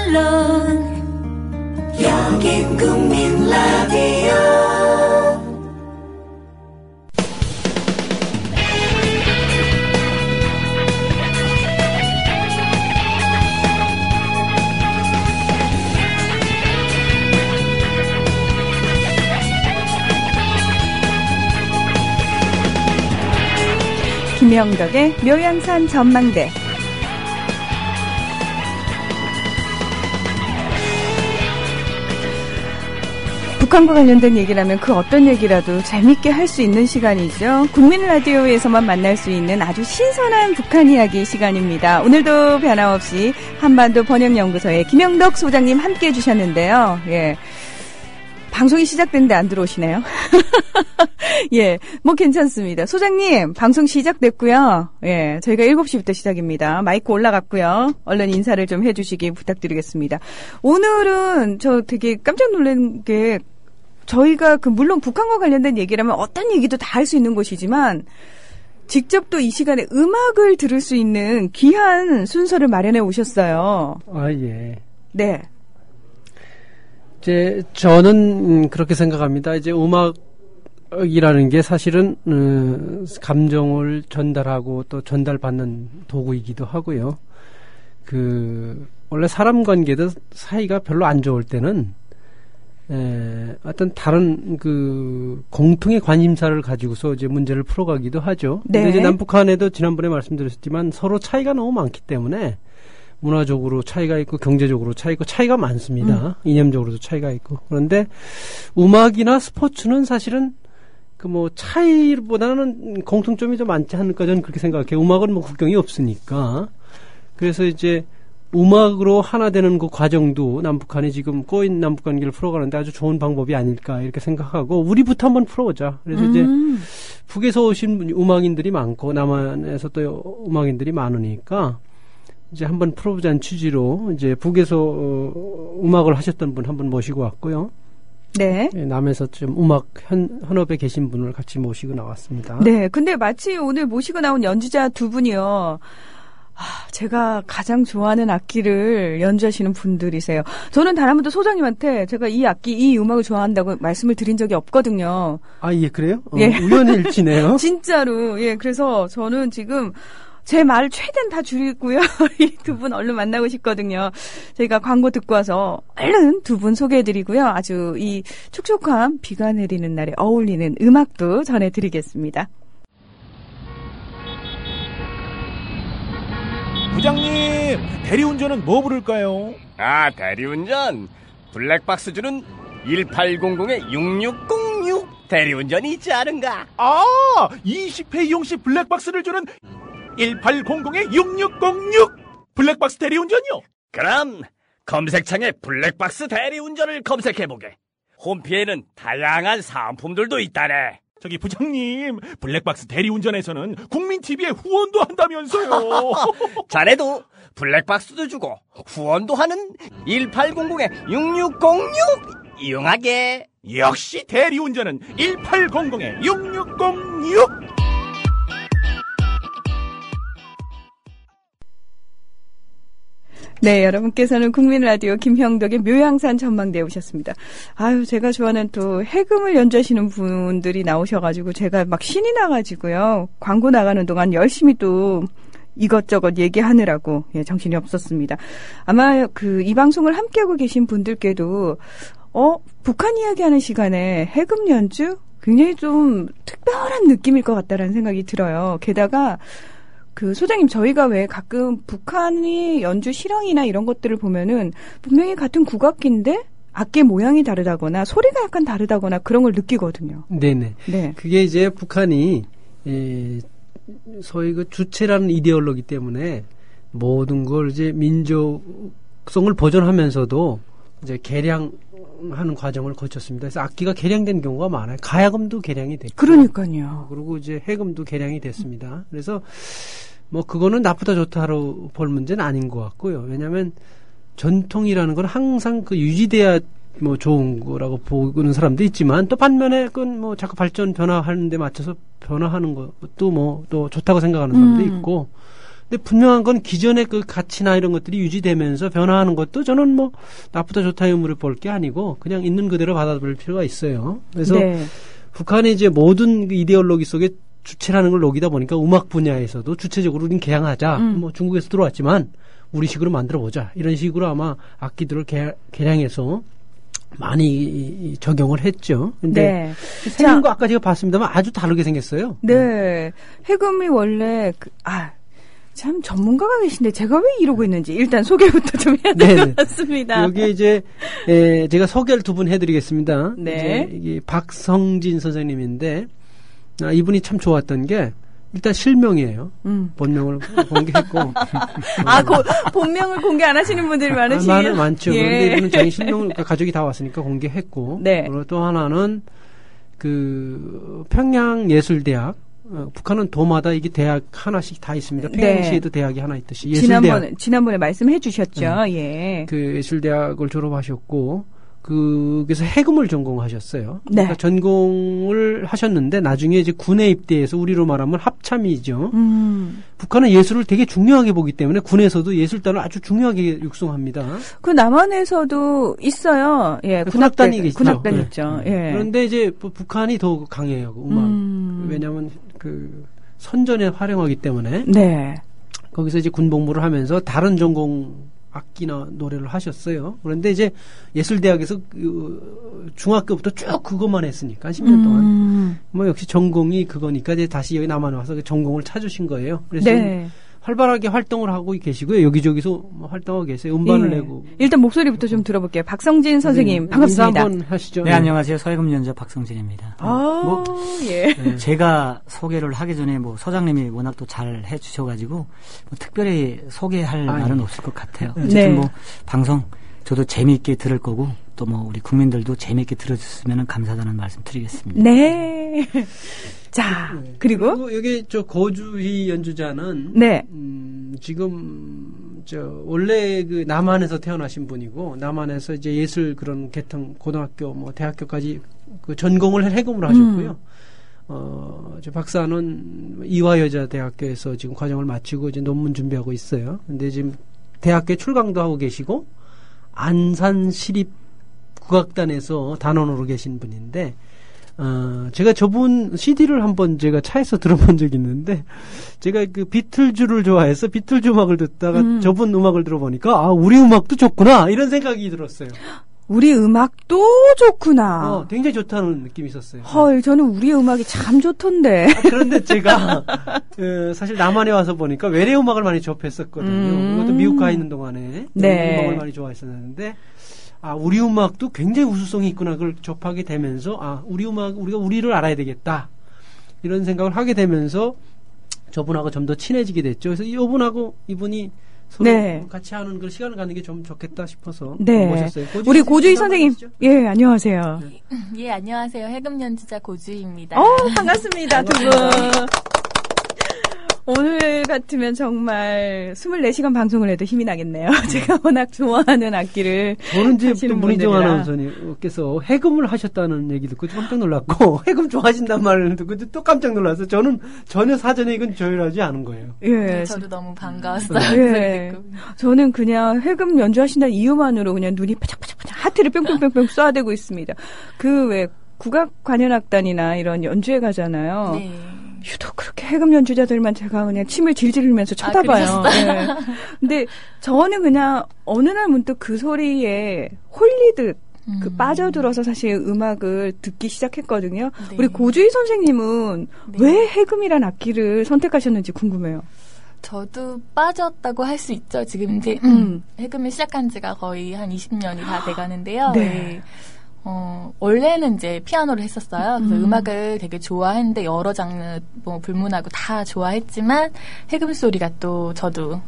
물론 여긴 국민 라디오. 김영덕의 묘양산 전망대. 북한과 관련된 얘기라면 그 어떤 얘기라도 재밌게 할 수 있는 시간이죠. 국민 라디오에서만 만날 수 있는 아주 신선한 북한 이야기 시간입니다. 오늘도 변함없이 한반도 번역연구소의 김영덕 소장님 함께해 주셨는데요. 예. 방송이 시작됐는데 안 들어오시네요. 예, 뭐 괜찮습니다. 소장님, 방송 시작됐고요. 예, 저희가 7시부터 시작입니다. 마이크 올라갔고요. 얼른 인사를 좀 해주시기 부탁드리겠습니다. 오늘은 저 되게 깜짝 놀란 게 저희가 물론 북한과 관련된 얘기라면 어떤 얘기도 다 할 수 있는 곳이지만 직접 또 이 시간에 음악을 들을 수 있는 귀한 순서를 마련해 오셨어요. 아, 예. 네. 이제 저는 그렇게 생각합니다. 이제 음악이라는 게 사실은 감정을 전달하고 또 전달받는 도구이기도 하고요. 원래 사람 관계도 사이가 별로 안 좋을 때는 어떤 다른 공통의 관심사를 가지고서 이제 문제를 풀어가기도 하죠. 네. 근데 이제 남북한에도 지난번에 말씀드렸지만 서로 차이가 너무 많기 때문에 문화적으로 차이가 있고 경제적으로 차이가 많습니다. 이념적으로도 차이가 있고. 그런데 음악이나 스포츠는 사실은 차이보다는 공통점이 더 많지 않을까 저는 그렇게 생각해요. 음악은 국경이 없으니까. 그래서 이제 음악으로 하나 되는 그 과정도 남북한이 지금 꼬인 남북관계를 풀어가는데 아주 좋은 방법이 아닐까 이렇게 생각하고 우리부터 한번 풀어보자. 그래서 이제 북에서 오신 음악인들이 많고 남한에서 또 음악인들이 많으니까 이제 한번 풀어보자는 취지로 이제 북에서 음악을 하셨던 분 한번 모시고 왔고요. 네. 남에서 좀 음악 현업에 계신 분을 같이 모시고 나왔습니다. 네. 근데 마치 오늘 모시고 나온 연주자 두 분이요. 제가 가장 좋아하는 악기를 연주하시는 분들이세요. 저는 단 한 번도 소장님한테 제가 이 음악을 좋아한다고 말씀을 드린 적이 없거든요. 아, 예, 그래요? 예. 우연일치네요. 진짜로. 예, 그래서 저는 지금 제 말을 최대한 다 줄이고요. 이 두 분 얼른 만나고 싶거든요. 저희가 광고 듣고 와서 얼른 두 분 소개해드리고요. 아주 이 촉촉한 비가 내리는 날에 어울리는 음악도 전해드리겠습니다. 부장님, 대리운전은 뭐 부를까요? 아, 대리운전. 블랙박스 주는 1800-6606 대리운전이 있지 않은가? 아, 20회 이용시 블랙박스를 주는 1800-6606 블랙박스 대리운전이요? 그럼 검색창에 블랙박스 대리운전을 검색해보게. 홈피에는 다양한 상품들도 있다네. 저기 부장님, 블랙박스 대리운전에서는 국민TV에 후원도 한다면서요. 자네도 블랙박스도 주고 후원도 하는 1800-6606 이용하게. 역시 대리운전은 1800-6606. 네, 여러분께서는 국민라디오 김형덕의 묘양산 전망대에 오셨습니다. 아유, 제가 좋아하는 또 해금을 연주하시는 분들이 나오셔가지고 제가 막 신이 나가지고요. 광고 나가는 동안 열심히 또 이것저것 얘기하느라고 정신이 없었습니다. 아마 이 방송을 함께하고 계신 분들께도 북한 이야기하는 시간에 해금 연주? 굉장히 좀 특별한 느낌일 것 같다라는 생각이 들어요. 게다가 소장님, 저희가 왜 가끔 북한이 연주 실황이나 이런 것들을 보면은 분명히 같은 국악기인데 악기 모양이 다르다거나 소리가 약간 다르다거나 그런 걸 느끼거든요. 네네. 네. 그게 이제 북한이 소위 주체라는 이데올로기 때문에 모든 걸 이제 민족성을 보존하면서도 이제 개량하는 과정을 거쳤습니다. 그래서 악기가 개량된 경우가 많아요. 가야금도 개량이 됐고. 그러니까요. 그리고 이제 해금도 개량이 됐습니다. 그래서 그거는 나쁘다 좋다로 볼 문제는 아닌 것 같고요. 왜냐하면 전통이라는 건 항상 유지돼야 좋은 거라고 보는 사람도 있지만 또 반면에 그건 자꾸 발전 변화하는 데 맞춰서 변화하는 것도 또 좋다고 생각하는 사람도 있고 근데 분명한 건 기존의 그 가치나 이런 것들이 유지되면서 변화하는 것도 저는 뭐 나쁘다 좋다 의무를 볼 게 아니고 그냥 있는 그대로 받아들일 필요가 있어요. 그래서 네. 북한이 이제 모든 그 이데올로기 속에 주체라는 걸 녹이다 보니까 음악 분야에서도 주체적으로 우린 개량하자. 뭐 중국에서 들어왔지만 우리식으로 만들어보자. 이런 식으로 아마 악기들을 개량해서 많이 적용을 했죠. 근데 네. 생긴 거 아까 제가 봤습니다만 아주 다르게 생겼어요. 네. 해금이 원래 참 전문가가 계신데 제가 왜 이러고 있는지 일단 소개부터 좀 해야 될 것 같습니다. 여기 이제 제가 소개를 두 분 해드리겠습니다. 네. 이제 이게 박성진 선생님인데 이분이 참 좋았던 게 일단 실명이에요. 본명을 공개했고. 본명을 공개 안 하시는 분들이 많으시네요. 많죠. 예. 그런데 이분은 자기 실명을 가족이 다 왔으니까 공개했고. 네. 그리고 또 하나는 평양예술대학. 북한은 도마다 이게 대학 하나씩 다 있습니다. 평양시에도 대학이 하나 있듯이. 예술대학. 지난번에 말씀해 주셨죠. 네. 예. 그 예술대학을 졸업하셨고. 그래서 해금을 전공하셨어요. 네. 그러니까 전공을 하셨는데 나중에 이제 군에 입대해서 우리로 말하면 합참이죠. 북한은 예술을 되게 중요하게 보기 때문에 군에서도 예술단을 아주 중요하게 육성합니다. 그 남한에서도 있어요. 예, 군악단이 있죠. 군악단 있죠. 예. 그런데 이제 북한이 더 강해요. 그 음악. 왜냐하면 그 선전에 활용하기 때문에. 네. 거기서 이제 군복무를 하면서 다른 전공 악기나 노래를 하셨어요. 그런데 이제 예술대학에서 중학교부터 쭉 그것만 했으니까 10년 동안 뭐 역시 전공이 그거니까 이제 다시 여기 남한에 와서 그 전공을 찾으신 거예요. 그래서 네. 활발하게 활동을 하고 계시고요. 여기저기서 뭐 활동하고 계세요. 음반을 내고. 일단 목소리부터 좀 들어볼게요. 박성진 선생님 반갑습니다. 한번 하시죠. 네, 안녕하세요. 서해금 연주자 박성진입니다. 예. 제가 소개를 하기 전에 뭐 소장님이 워낙 또 잘 해주셔가지고 뭐 특별히 소개할 말은 없을 것 같아요. 어쨌든 뭐 방송 저도 재미있게 들을 거고 또 뭐 우리 국민들도 재미있게 들어줬으면 감사하다는 말씀 드리겠습니다. 네. 자, 그리고 여기 저 고주희 연주자는 지금 원래 그 남한에서 태어나신 분이고 남한에서 이제 예술 그런 계통 고등학교 뭐 대학교까지 그 전공을 해금으로 하셨고요. 저 박사는 이화여자대학교에서 지금 과정을 마치고 이제 논문 준비하고 있어요. 근데 지금 대학교에 출강도 하고 계시고 안산시립국악단에서 단원으로 계신 분인데 제가 저분 CD를 한번 제가 차에서 들어본 적이 있는데 제가 그 비틀즈를 좋아해서 비틀즈 음악을 듣다가 저분 음악을 들어보니까 우리 음악도 좋구나 이런 생각이 들었어요. 우리 음악도 좋구나. 굉장히 좋다는 느낌이 있었어요. 헐, 저는 우리 음악이 참 좋던데. 그런데 제가 사실 남한에 와서 보니까 외래 음악을 많이 접했었거든요. 그것도 미국 가 있는 동안에 음악을 많이 좋아했었는데 우리 음악도 굉장히 우수성이 있구나. 그걸 접하게 되면서 우리가 우리를 알아야 되겠다. 이런 생각을 하게 되면서 저분하고 좀 더 친해지게 됐죠. 그래서 이분이 서로 같이 하는 그 시간을 갖는 게 좀 좋겠다 싶어서 모셨어요. 우리 고주희 선생님. 예, 안녕하세요. 예, 안녕하세요. 해금 연주자 고주희입니다. 반갑습니다. 두 분. 오늘 같으면 정말 24시간 방송을 해도 힘이 나겠네요. 제가 워낙 좋아하는 악기를. 저는 이제 문희정 아나운서님께서 해금을 하셨다는 얘기 듣고 깜짝 놀랐고, 해금 좋아하신다는 말을 듣고 또 깜짝 놀라서 저는 전혀 사전에 이건 조율하지 않은 거예요. 예. 저도 너무 반가웠어요. 예. 저는 그냥 해금 연주하신다는 이유만으로 그냥 눈이 파짝파짝파짝 하트를 뿅뿅뿅뿅 쏴대고 있습니다. 국악관현악단이나 이런 연주회 가잖아요. 네. 유독 그렇게 해금 연주자들만 제가 그냥 침을 질질 흘리면서 쳐다봐요. 네. 근데 저는 그냥 어느 날 문득 그 소리에 홀리듯 빠져들어서 사실 음악을 듣기 시작했거든요. 네. 우리 고주희 선생님은 왜 해금이란 악기를 선택하셨는지 궁금해요. 저도 빠졌다고 할 수 있죠. 지금 이제 해금을 시작한 지가 거의 한 20년이 다 돼가는데요. 네. 원래는 이제 피아노를 했었어요. 그래서 음악을 되게 좋아했는데 여러 장르 뭐 불문하고 다 좋아했지만 해금 소리가 또 저도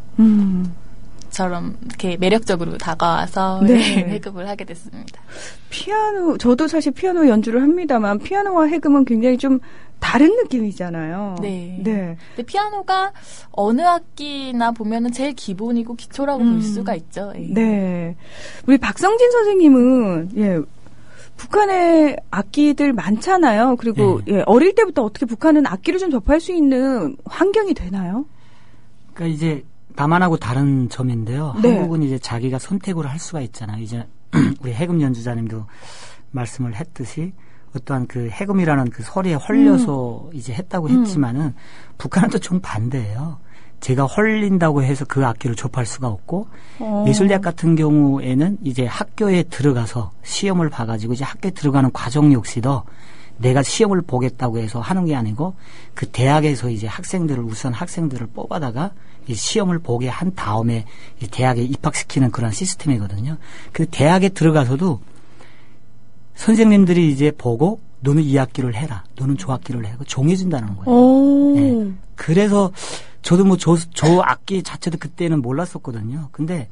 처럼 이렇게 매력적으로 다가와서 해금을 하게 됐습니다. 저도 사실 피아노 연주를 합니다만 피아노와 해금은 굉장히 좀 다른 느낌이잖아요. 네. 근데 피아노가 어느 악기나 보면은 제일 기본이고 기초라고 볼 수가 있죠. 네. 우리 박성진 선생님은 북한의 악기들 많잖아요. 그리고 어릴 때부터 어떻게 북한은 악기를 좀 접할 수 있는 환경이 되나요? 그러니까 이제 남한하고 다른 점인데요. 네. 한국은 이제 자기가 선택을 할 수가 있잖아요. 이제 우리 해금 연주자님도 말씀을 했듯이 어떠한 그 해금이라는 그 소리에 홀려서 이제 했다고 했지만은 북한은 또 좀 반대예요. 제가 홀린다고 해서 그 악기를 접할 수가 없고 예술대학 같은 경우에는 이제 학교에 들어가서 시험을 봐가지고 이제 학교에 들어가는 과정 역시도 내가 시험을 보겠다고 해서 하는 게 아니고 그 대학에서 이제 우선 학생들을 뽑아다가 이 시험을 보게 한 다음에 대학에 입학시키는 그런 시스템이거든요. 그 대학에 들어가서도 선생님들이 이제 보고 너는 이 악기를 해라, 너는 저 악기를 해라, 정해진다는 거예요. 네. 그래서 저도 뭐 저 악기 자체도 그때는 몰랐었거든요. 근데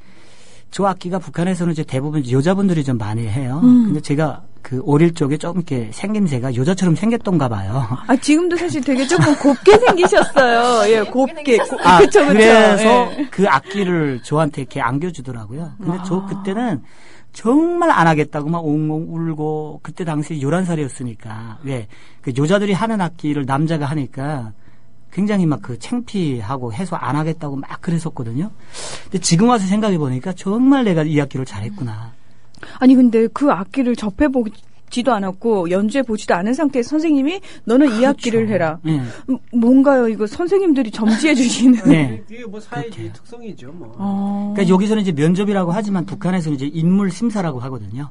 저 악기가 북한에서는 이제 대부분 여자분들이 좀 많이 해요. 근데 제가 그 어릴 적에 조금 이렇게 생김새가 여자처럼 생겼던가 봐요. 아, 지금도 사실 되게 조금 곱게 생기셨어요. 예, 곱게. 그쵸. 그래서 예. 그 악기를 저한테 이렇게 안겨주더라고요. 근데 저 그때는 정말 안 하겠다고 막 옹옹 울고, 그때 당시 11살이었으니까. 왜? 그 여자들이 하는 악기를 남자가 하니까 굉장히 막 그 창피하고 해서 안 하겠다고 막 그랬었거든요. 근데 지금 와서 생각해 보니까 정말 내가 이 악기를 잘했구나. 아니, 근데 그 악기를 접해보지도 않았고, 연주해보지도 않은 상태에서 선생님이 너는 이 악기를 해라. 네. 뭔가요? 이거 선생님들이 점지해주시는. 네. 이게 뭐 사회주의 특성이죠, 뭐. 그러니까 여기서는 이제 면접이라고 하지만 북한에서는 이제 인물 심사라고 하거든요.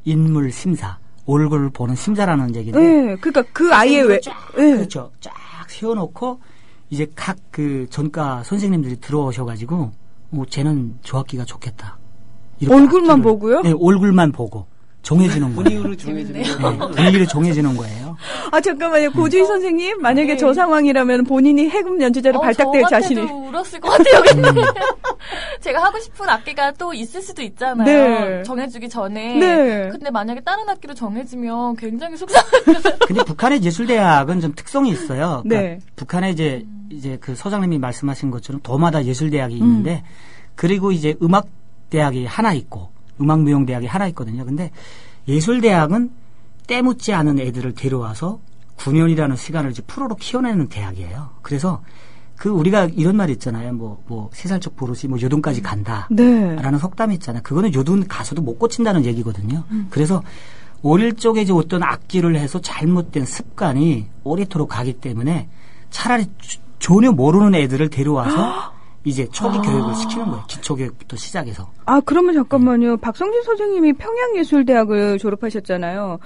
인물 심사. 얼굴을 보는 심사라는 얘기인데. 네. 그러니까 그 아이의 왜. 그렇죠. 쫙 세워놓고 이제 각 그 전과 선생님들이 들어오셔가지고, 쟤는 저 악기가 좋겠다. 얼굴만 보고요? 네, 얼굴만 보고. 정해지는 거예요. 분위기로 정해지는 거예요. 분위기로 정해지는 거예요. 아, 잠깐만요. 고주희 선생님, 만약에 네. 저 상황이라면 본인이 해금 연주자로 발탁될 저 자신이. 같아도 울었을 것 같아요. 근데 제가 하고 싶은 악기가 또 있을 수도 있잖아요. 네. 정해주기 전에. 네. 근데 만약에 다른 악기로 정해지면 굉장히 속상해요. 근데 북한의 예술대학은 좀 특성이 있어요. 그러니까 네. 북한에 이제 그 소장님이 말씀하신 것처럼 도마다 예술대학이 있는데, 그리고 이제 음악대학이 하나 있고, 음악무용대학이 하나 있거든요. 근데 예술대학은 때묻지 않은 애들을 데려와서 9년이라는 시간을 이제 프로로 키워내는 대학이에요. 그래서 우리가 이런 말 있잖아요. 뭐 3살적 버릇이 뭐 요돈까지 간다. 네. 라는 속담이 있잖아요. 그거는 요돈 가서도 못 고친다는 얘기거든요. 그래서 어릴 적에 이제 어떤 악기를 해서 잘못된 습관이 오래도록 가기 때문에 차라리 전혀 모르는 애들을 데려와서 이제 초기 교육을 시키는 거예요. 기초교육부터 시작해서. 아, 그러면 잠깐만요. 박성진 선생님이 평양예술대학을 졸업하셨잖아요.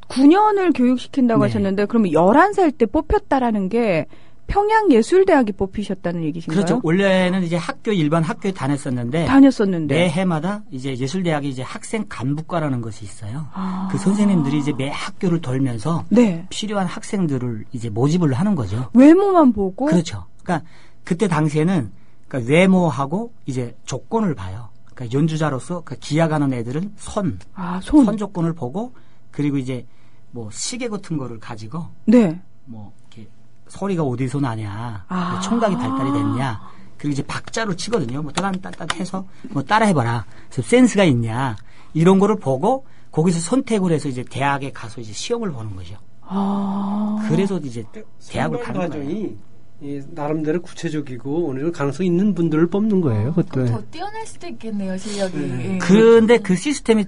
9년을 교육시킨다고 네. 하셨는데, 그러면 11살 때 뽑혔다라는 게 평양예술대학이 뽑히셨다는 얘기신가요? 그렇죠. 원래는 이제 일반 학교에 다녔었는데. 다녔었는데. 매 해마다 이제 예술대학이 이제 학생 간부과라는 것이 있어요. 그 선생님들이 이제 매 학교를 돌면서 네. 필요한 학생들을 이제 모집을 하는 거죠. 외모만 보고? 그렇죠. 그러니까 그때 당시에는 그러니까 외모하고 이제 조건을 봐요. 그러니까 연주자로서 기약하는 애들은 손 조건을 보고, 그리고 이제 뭐 시계 같은 거를 가지고 네. 뭐 이렇게 소리가 어디서 나냐, 청각이 발달이 됐냐, 그리고 이제 박자로 치거든요. 뭐 따단따단 해서 뭐 따라해봐라. 그래서 센스가 있냐, 이런 거를 보고 거기서 선택을 해서 이제 대학에 가서 이제 시험을 보는 거죠. 그래서 이제 대학을 가는 거예요. 나름대로 구체적이고 어느 정도 가능성 있는 분들을 뽑는 거예요. 그것도. 더 뛰어날 수도 있겠네요, 실력이. 예. 그런데 그 시스템이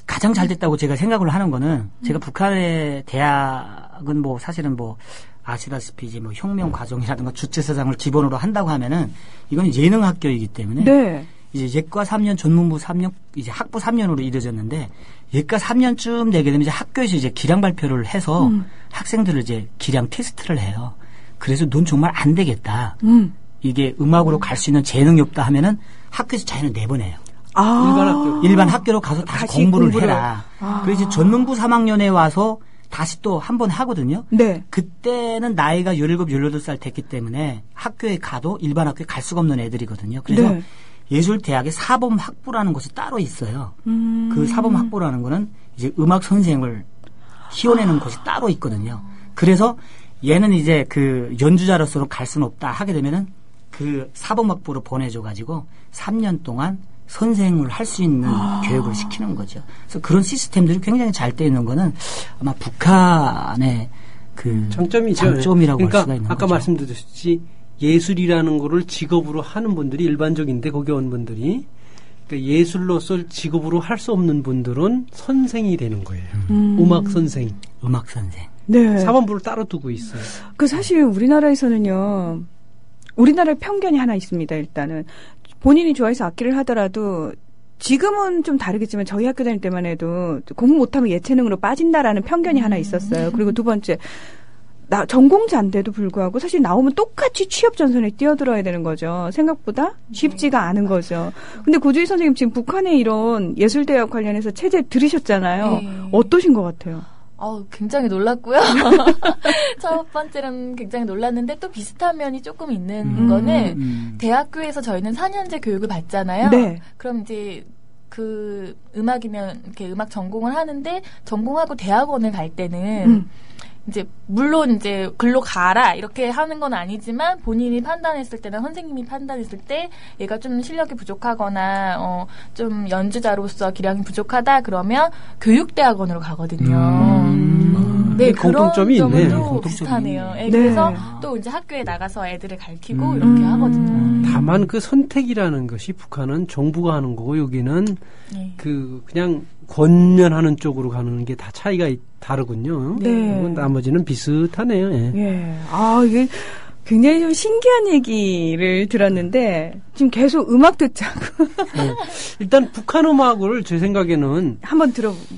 가장 잘 됐다고 제가 생각을 하는 거는, 제가 북한의 대학은 뭐 사실은 뭐 아시다시피 이제 뭐 혁명 과정이라든가 주체사상을 기본으로 한다고 하면은 이건 예능 학교이기 때문에 네. 이제 예과 3년, 전문부 3년, 이제 학부 3년으로 이루어졌는데, 예과 3년쯤 되게 되면 이제 학교에서 이제 기량 발표를 해서 학생들을 이제 기량 테스트를 해요. 그래서 넌 정말 안 되겠다. 이게 음악으로 갈 수 있는 재능이 없다 하면은 학교에서 자기는 내보내요. 일반 학교로 가서 다시 공부를 해라. 그래서 이제 전문부 3학년에 와서 다시 또 한 번 하거든요. 네. 그때는 나이가 17, 18살 됐기 때문에 학교에 가도 일반 학교에 갈 수가 없는 애들이거든요. 그래서 네. 예술대학에 사범학부라는 것이 따로 있어요. 그 사범학부라는 거는 이제 음악 선생을 키워내는 곳이 따로 있거든요. 그래서 얘는 이제 그 연주자로서는 갈 수는 없다 하게 되면은 그 사범학부로 보내줘가지고 3년 동안 선생을 할 수 있는 교육을 시키는 거죠. 그래서 그런 시스템들이 굉장히 잘 돼 있는 거는 아마 북한의 그 장점이죠. 장점이라고 그러니까 할 수가 있는 아까 거죠. 말씀드렸듯이 예술이라는 거를 직업으로 하는 분들이 일반적인데 거기 온 분들이 그러니까 예술로서 직업으로 할 수 없는 분들은 선생이 되는 거예요. 음악 선생. 음악 선생. 네. 사범부를 따로 두고 있어요. 그 사실 우리나라에서는요. 우리나라의 편견이 하나 있습니다. 일단은 본인이 좋아해서 악기를 하더라도 지금은 좀 다르겠지만 저희 학교 다닐 때만 해도 공부 못하면 예체능으로 빠진다라는 편견이 하나 있었어요. 그리고 두 번째 전공자인데도 불구하고 사실 나오면 똑같이 취업 전선에 뛰어들어야 되는 거죠. 생각보다 쉽지가 않은 거죠. 근데 고주희 선생님 지금 북한의 이런 예술대학 관련해서 체제 들으셨잖아요. 네. 어떠신 것 같아요? 굉장히 놀랐고요. 첫 번째는 굉장히 놀랐는데 또 비슷한 면이 조금 있는 거는 대학교에서 저희는 4년제 교육을 받잖아요. 네. 그럼 이제 그 음악이면 이렇게 음악 전공을 하는데 전공하고 대학원을 갈 때는 이제 물론 이제 글로 가라 이렇게 하는 건 아니지만 본인이 판단했을 때나 선생님이 판단했을 때 얘가 좀 실력이 부족하거나 좀 연주자로서 기량이 부족하다 그러면 교육대학원으로 가거든요. 네, 공통점이 그런 있네. 점은 또 비슷하네요. 네, 그래서 또 이제 학교에 나가서 애들을 가르치고 이렇게 하거든요. 다만 그 선택이라는 것이 북한은 정부가 하는 거고 여기는 네. 그냥 권면하는 쪽으로 가는 게 다 차이가 다르군요. 네. 나머지는 비슷하네요. 예. 예. 이게 굉장히 좀 신기한 얘기를 들었는데 지금 계속 음악 듣자고. 일단 북한 음악을 제 생각에는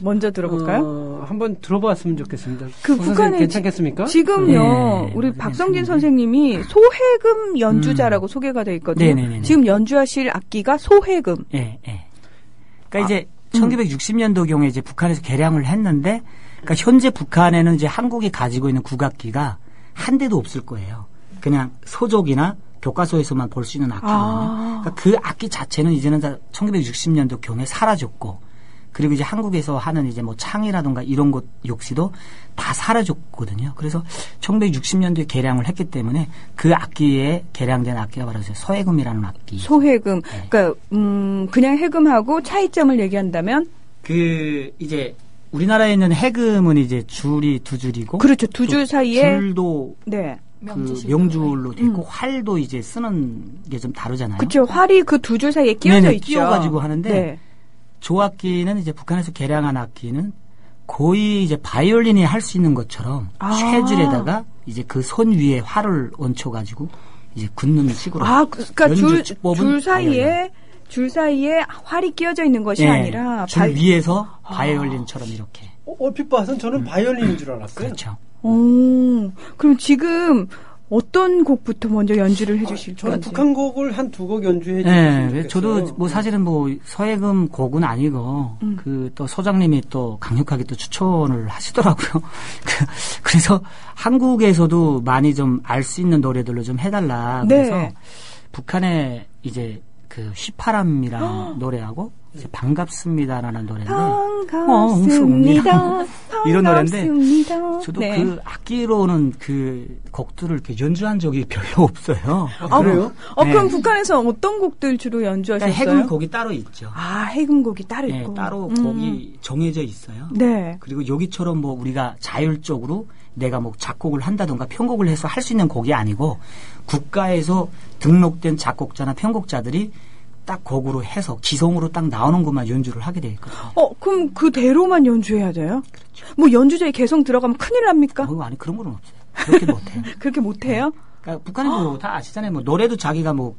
먼저 들어볼까요? 한번 들어봤으면 좋겠습니다. 그 북한의 괜찮겠습니까? 지금요. 네, 우리 네, 박성진 네. 선생님이 소해금 연주자라고 소개가 돼 있거든요. 네. 지금 연주하실 악기가 소해금. 예. 그러니까 이제 1960년도경에 이제 북한에서 개량을 했는데, 그러니까 현재 북한에는 이제 한국이 가지고 있는 국악기가 한 대도 없을 거예요. 그냥 소족이나 교과서에서만 볼 수 있는 악기거든요. 그러니까 그 악기 자체는 이제는 다 1960년도 경에 사라졌고, 그리고 이제 한국에서 하는 이제 뭐 창이라든가 이런 것 역시도 다 사라졌거든요. 그래서 1960년도에 개량을 했기 때문에 그 악기에 개량된 악기가 바로 소해금이라는 악기. 소해금. 네. 그러니까 그냥 해금하고 차이점을 얘기한다면 이제 우리나라에 있는 해금은 이제 줄이 두 줄이고, 그렇죠. 두 줄 사이에 줄도 네. 명줄로 돼 있고 활도 이제 쓰는 게 좀 다르잖아요. 그렇죠. 활이 그 두 줄 사이에 끼워져 있죠. 끼워가지고 하는데 네. 조악기는 이제 북한에서 개량한 악기는 거의 이제 바이올린이 할 수 있는 것처럼 쇠줄에다가 이제 그 손 위에 활을 얹혀가지고 이제 긋는 식으로. 그러니까 줄 사이에 활이 끼워져 있는 것이 아니라 줄 위에서 바이올린처럼 이렇게. 얼핏 봐서는 저는 바이올린인 줄 알았어요. 그렇죠. 그럼 지금 어떤 곡부터 먼저 연주를 해주실 건지. 저는 북한 곡을 한 두 곡 연주해 주시면 좋겠어요. 저도 뭐 사실은 뭐 서해금 곡은 아니고 그 또 소장님이 또 강력하게 또 추천을 하시더라고요. 그래서 한국에서도 많이 좀 알 수 있는 노래들로 좀 해달라. 그래서 네. 북한에 이제 그 휘파람이라는 노래하고 이제 반갑습니다라는 노래인데 반갑습니다. 이런 노래인데 저도 네. 그 악기로는 그 곡들을 이렇게 연주한 적이 별로 없어요. 그래요? 네. 그럼 북한에서 어떤 곡들 주로 연주하셨어요? 그러니까 해금 곡이 따로 있죠. 해금 곡이 따로 네, 있고. 따로 곡이 정해져 있어요. 네. 그리고 여기처럼 뭐 우리가 자율적으로 내가 뭐 작곡을 한다던가 편곡을 해서 할 수 있는 곡이 아니고 국가에서 등록된 작곡자나 편곡자들이 딱 곡으로 해서 기성으로 딱 나오는 것만 연주를 하게 되어 있거든요. 그럼 그대로만 연주해야 돼요? 그렇죠. 뭐 연주자의 개성 들어가면 큰일 납니까? 아니 그런 건 없어요. 그렇게 못해요. 그렇게 못해요? 그러니까 북한이 뭐 다 아시잖아요. 뭐 노래도 자기가 뭐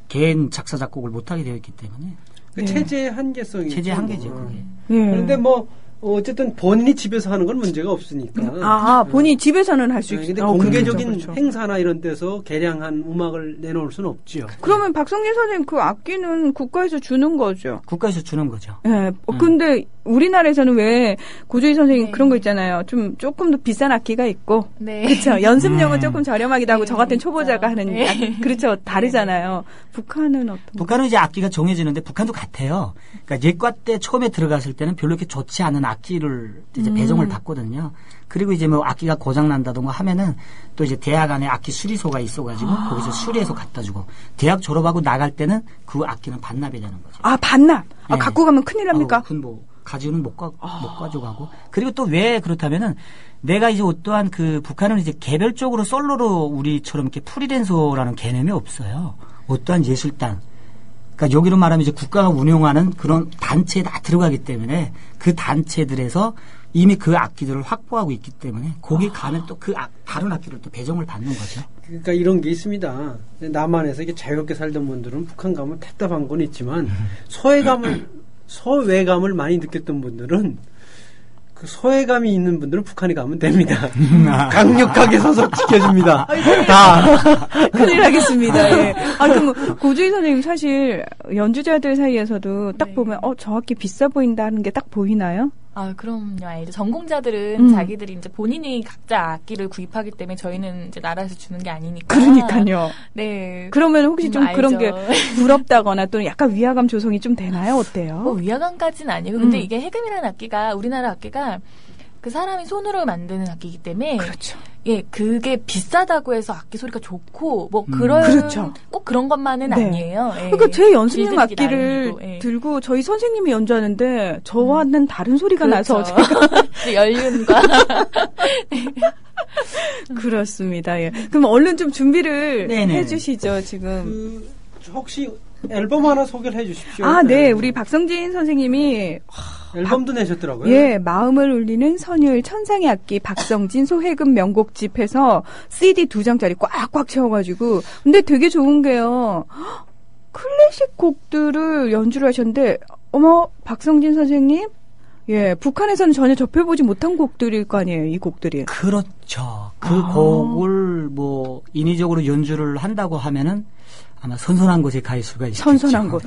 개인 작사 작곡을 못하게 되어 있기 때문에 그 체제의 한계성이 체제 한계죠. 그게. 예. 그런데 뭐 어쨌든 본인이 집에서 하는 건 문제가 없으니까. 본인이 집에서는 할 수 있어요. 근데 공개적인 그렇죠. 행사나 이런 데서 개량한 음악을 내놓을 수는 없죠. 그러면 박성진 선생님 그 악기는 국가에서 주는 거죠? 국가에서 주는 거죠. 네. 근데 우리나라에서는 왜 고주희 선생님 네. 그런 거 있잖아요. 조금 더 비싼 악기가 있고. 네. 그렇죠. 연습용은 조금 저렴하기도 하고 네, 저 같은 그렇죠. 초보자가 하는 네. 그렇죠. 다르잖아요. 북한은 어떤? 북한은 이제 악기가 정해지는데 북한도 같아요. 그러니까 예과 때 처음에 들어갔을 때는 별로 이렇게 좋지 않은 악기를 이제 배정을 받거든요. 그리고 이제 뭐 악기가 고장 난다던가 하면은 또 이제 대학 안에 악기 수리소가 있어가지고 거기서 수리해서 갖다 주고 대학 졸업하고 나갈 때는 그 악기는 반납이 되는 거죠. 반납. 네. 갖고 가면 큰일 납니까? 그건 뭐 가지고는 못 가져가고. 그리고 또 왜 그렇다면은 내가 이제 어떠한 그 북한은 이제 개별적으로 솔로로 우리처럼 이렇게 프리랜서라는 개념이 없어요. 어떠한 예술단. 그러니까 여기로 말하면 이제 국가가 운영하는 그런 단체에 다 들어가기 때문에 그 단체들에서 이미 그 악기들을 확보하고 있기 때문에 거기 가면 또 그 다른 악기를 또 배정을 받는 거죠. 그러니까 이런 게 있습니다. 남한에서 이게 자유롭게 살던 분들은 북한 가면 답답한 건 있지만 소외감을 많이 느꼈던 분들은 그 소외감이 있는 분들은 북한에 가면 됩니다. 강력하게 소속 지켜줍니다. 큰일 나겠습니다. 예. 그럼 고주희 선생님 사실 연주자들 사이에서도 딱 보면 저 악기 비싸 보인다는 게 딱 보이나요? 그럼요. 알죠. 전공자들은 자기들이 이제 본인이 각자 악기를 구입하기 때문에 저희는 이제 나라에서 주는 게 아니니까. 그러니까요. 네. 그러면 혹시 좀 알죠. 그런 게 부럽다거나 또는 약간 위화감 조성이 좀 되나요? 어때요? 위화감까지는 아니고. 근데 이게 해금이라는 악기가, 우리나라 악기가 그 사람이 손으로 만드는 악기이기 때문에. 그렇죠. 예, 그게 비싸다고 해서 악기 소리가 좋고, 그렇죠. 꼭 그런 것만은 아니에요. 예. 그러니까 제 연습용 길들이기 악기를 나름이고, 들고 저희 선생님이 연주하는데 저와는 다른 소리가 그렇죠. 나서 제가 연륜과. 그렇습니다. 예. 그럼 얼른 좀 준비를 네네. 해주시죠, 지금. 혹시 앨범 하나 소개를 해주십시오. 네. 우리 박성진 선생님이 앨범도 내셨더라고요. 예, 마음을 울리는 선율 천상의 악기 박성진 소해금 명곡집 해서 CD 2장짜리 꽉꽉 채워가지고. 근데 되게 좋은 게요. 클래식 곡들을 연주를 하셨는데, 박성진 선생님? 예, 북한에서는 전혀 접해보지 못한 곡들일 거 아니에요, 이 곡들이. 그렇죠. 그 곡을 인위적으로 연주를 한다고 하면은 아마 선선한 곳에 가 있을 수가 있겠죠. 선선한 곳.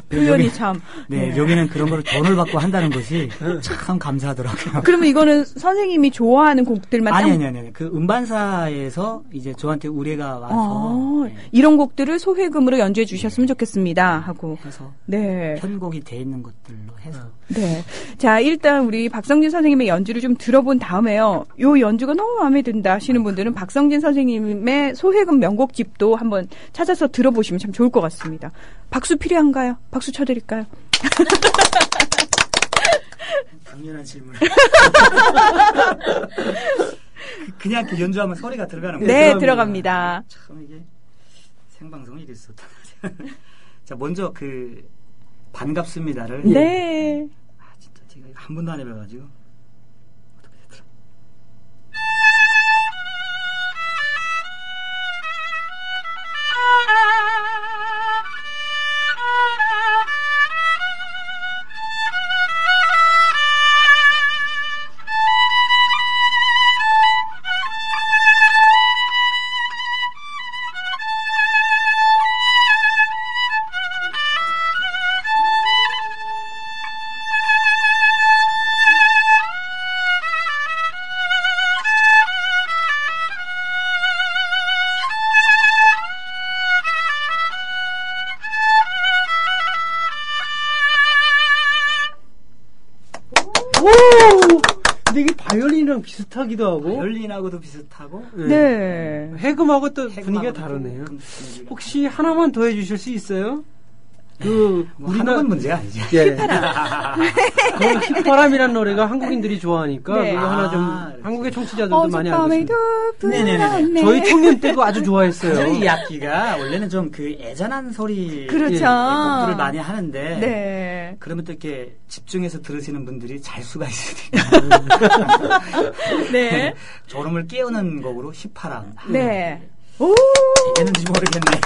표현이 참. 네, 여기는 그런 걸 돈을 받고 한다는 것이 참 감사하더라고요. 그러면 이거는 선생님이 좋아하는 곡들만 아니. 그 음반사에서 이제 저한테 의뢰가 와서 이런 곡들을 소회금으로 연주해 주셨으면 좋겠습니다 하고 해서 네. 편곡이 돼 있는 것들로 해서 네. 자, 일단 우리 박성진 선생님의 연주를 좀 들어본 다음에요. 요 연주가 너무 마음에 든다 하시는 분들은 박성진 선생님의 소회금 명곡집도 한번 찾아서 들어보시면 참 좋을 것 같습니다. 박수 필요한가요? 박수 쳐드릴까요? 당연한 질문. 그냥 이렇게 연주하면 소리가 들어가는 거예요. 네, 들어갑니다. 참 이게 생방송이 이랬었다. 자, 먼저 그 반갑습니다를. 네. 진짜 제가 한 번도 안 해봐가지고. 어떻게 됐더라. 근데 이게 바이올린이랑 비슷하기도 하고. 바이올린하고도 비슷하고. 네. 해금하고 또 분위기가 다르네요. 혹시 하나만 더 해주실 수 있어요? 하나만 문제가 아니죠. 예. 그 휘파람이라는 노래가 한국인들이 좋아하니까 네. 그거 하나 좀 한국의 청취자들도 많이 알고 있습니다. 네네네. 저희 청년 때도 아주 좋아했어요. 사실 이 악기가 원래는 좀 그 애잔한 소리 그렇죠. 곡들을 많이 하는데 네. 그러면 또 이렇게 집중해서 들으시는 분들이 잘 수가 있으니까 네. 졸음을 깨우는 곡으로 휘파람. 네. 오! 되는지 모르겠네.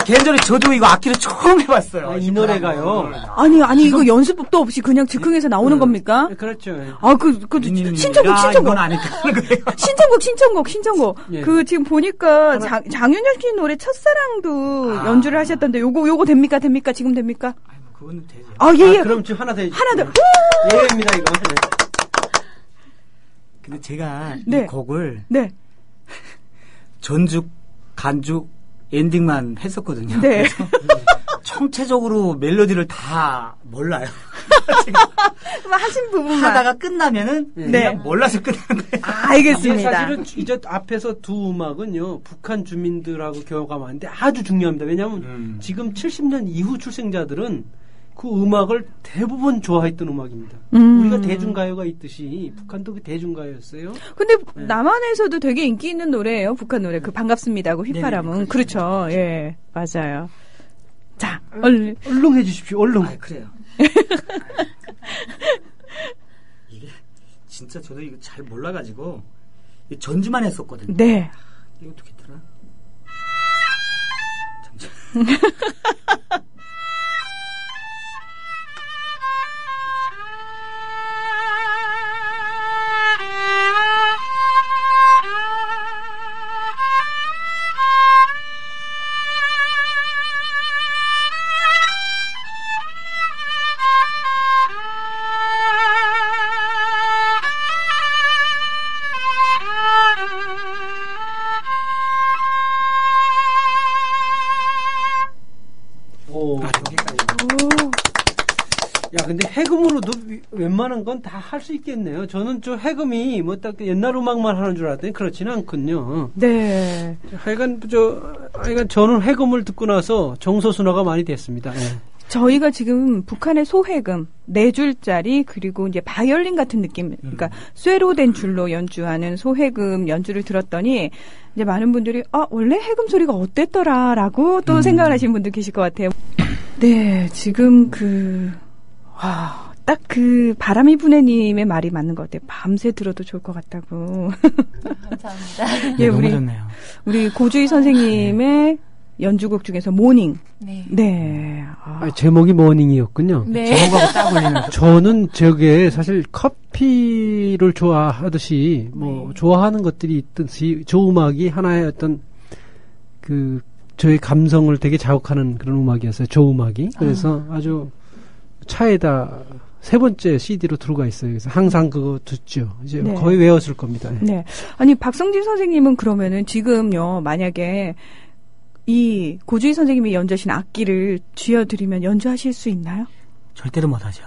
개인적으로 저도 이거 악기를 처음 해봤어요. 이 노래가요. 아니 이거 연습도 없이 그냥 즉흥에서 나오는 겁니까? 그렇죠. 신청곡. 이건 안 했다는 거예요. 신청곡. 예. 그 지금 보니까 장윤정 씨 노래 첫사랑도 연주를 하셨던데 요거 됩니까? 지금 됩니까? 그거는 되죠. 예. 그럼 지금 하나 더 해주세요. 하나 더. 예입니다, 이거. 근데 제가 네. 이 곡을 네. 전죽, 간죽, 엔딩만 했었거든요. 네. 그래서 총체적으로 멜로디를 다 몰라요. 하신 부분만 하다가 끝나면은 그냥 몰라서 끝나는 거예요. 알겠습니다. 이게 사실은 이제 앞에서 두 음악은요, 북한 주민들하고 교감하는데 아주 중요합니다. 왜냐하면 지금 70년 이후 출생자들은 그 음악을 대부분 좋아했던 음악입니다. 우리가 대중가요가 있듯이 북한도 그 대중가요였어요. 근데 남한에서도 되게 인기 있는 노래예요. 북한 노래. 그 반갑습니다고 휘파람은. 네네, 그렇죠. 예, 맞아요. 자, 얼른 해 주십시오. 얼른. 그래요. 이게 진짜 저도 이거 잘 몰라가지고 전주만 했었거든요. 네. 이거 어떻게 했더라? 야, 근데 해금으로도 웬만한 건 다 할 수 있겠네요. 저는 저 해금이 뭐 딱 옛날 음악만 하는 줄 알았더니 그렇지는 않군요. 네. 하여간 저는 해금을 듣고 나서 정서순화가 많이 됐습니다. 네. 저희가 지금 북한의 소해금 4줄짜리 그리고 이제 바이올린 같은 느낌, 그러니까 쇠로 된 줄로 연주하는 소해금 연주를 들었더니 이제 많은 분들이 원래 해금 소리가 어땠더라라고 또 생각을 하시는 분들 계실 것 같아요. 네, 지금 딱 그 바람이 부네님의 말이 맞는 것 같아요. 밤새 들어도 좋을 것 같다고. 감사합니다. 예, 너무 좋네요. 우리 고주희 선생님의 연주곡 중에서 모닝. 네. 네. 제목이 모닝이었군요. 네. 제목하고 딱 올리면서. 저는 저게 사실 커피를 좋아하듯이 좋아하는 것들이 있듯이 저 음악이 하나의 어떤 저의 감성을 되게 자극하는 그런 음악이었어요. 저 음악이. 그래서 아주 차에다 3번째 CD로 들어가 있어요. 그래서 항상 그거 듣죠. 이제 네. 거의 외웠을 겁니다. 네. 아니, 박성진 선생님은 그러면은 지금요, 만약에 이 고주희 선생님이 연주하신 악기를 쥐어드리면 연주하실 수 있나요? 절대로 못하죠.